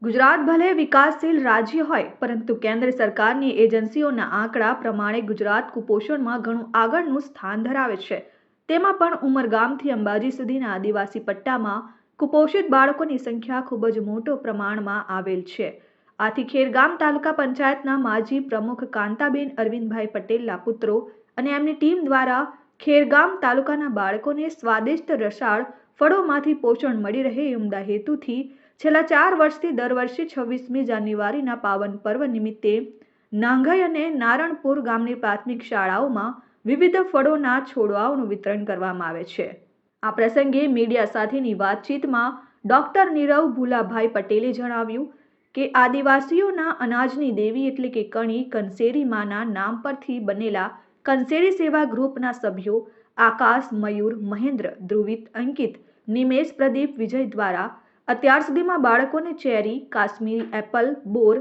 ગુજરાત ભલે વિકાસશીલ રાજ્ય હોય, પરંતુ કેન્દ્ર સરકારની એજન્સીઓના આંકડા પ્રમાણે ગુજરાત કુપોષણમાં ઘણું આગળનું સ્થાન ધરાવે છે. તેમાં પણ ઉમરગામથી અંબાજી સુધીના આદિવાસી પટ્ટામાં કુપોષિત બાળકોની સંખ્યા ખૂબ જ મોટો પ્રમાણમાં આવેલ છે. આથી ખેરગામ તાલુકા પંચાયતના માજી પ્રમુખ કાંતાબેન અરવિંદભાઈ પટેલના પુત્રો અને એમની ટીમ દ્વારા ખેરગામ તાલુકાના બાળકોને સ્વાદિષ્ટ રસાળ ફળોમાંથી પોષણ મળી રહે એ ઉમદા હેતુથી છેલ્લા 4 વર્ષથી દર વર્ષે 26મી જાન્યુઆરીના પાવન પર્વ નિમિત્તે નાંઘઈ અને નારણપુર ગામની પ્રાથમિક શાળાઓમાં વિવિધ ફળોના છોડવાઓનું વિતરણ કરવામાં આવે છે. આ પ્રસંગે મીડિયા સાથેની વાતચીતમાં ડોક્ટર નીરવ ભુલાભાઈ પટેલે જણાવ્યું કે આદિવાસીઓના અનાજની દેવી એટલે કે કણી કંસેરી માના નામ પરથી બનેલા કંસેરી સેવા ગ્રુપના સભ્યો આકાશ, મયુર, મહેન્દ્ર, ધ્રુવિત, અંકિત, નિમેશ, પ્રદીપ, વિજય દ્વારા અત્યાર સુધીમાં બાળકોને ચેરી, કાશ્મીરી એપલ, બોર,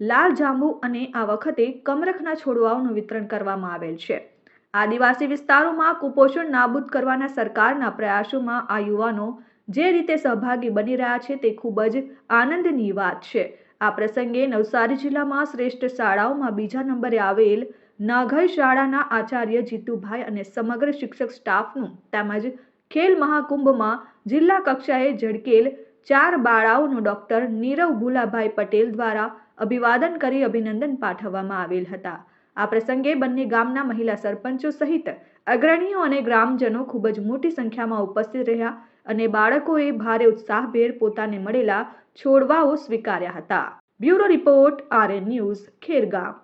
લાલ જાંબુ અને આ વખતે કમરખના છોડવાઓનું વિતરણ કરવામાં આવેલ છે. આદિવાસી વિસ્તારોમાં કુપોષણ નાબૂદ કરવાના સરકારના પ્રયાસોમાં આ યુવાનો જે રીતે સહભાગી બની રહ્યા છે તે ખૂબ જ આનંદની વાત છે. આ પ્રસંગે નવસારી જિલ્લામાં શ્રેષ્ઠ શાળાઓમાં બીજા નંબરે આવેલ નાઘઈ શાળાના આચાર્ય જીતુભાઈ અને સમગ્ર શિક્ષક સ્ટાફનું તેમજ ખેલ મહાકુંભમાં જિલ્લા કક્ષાએ ઝળકેલ 4 બાળાઓનું ડોક્ટર નીરવ ભુલાભાઈ પટેલ દ્વારા અભિવાદન કરી અભિનંદન પાઠવવામાં આવેલ હતા. આ પ્રસંગે બંને ગામના મહિલા સરપંચો સહિત અગ્રણીઓ અને ગ્રામજનો ખૂબ જ મોટી સંખ્યામાં ઉપસ્થિત રહ્યા અને બાળકોએ ભારે ઉત્સાહભેર પોતાને મળેલા છોડવાઓ સ્વીકાર્યા હતા. Bureau report, RN news, Khergam.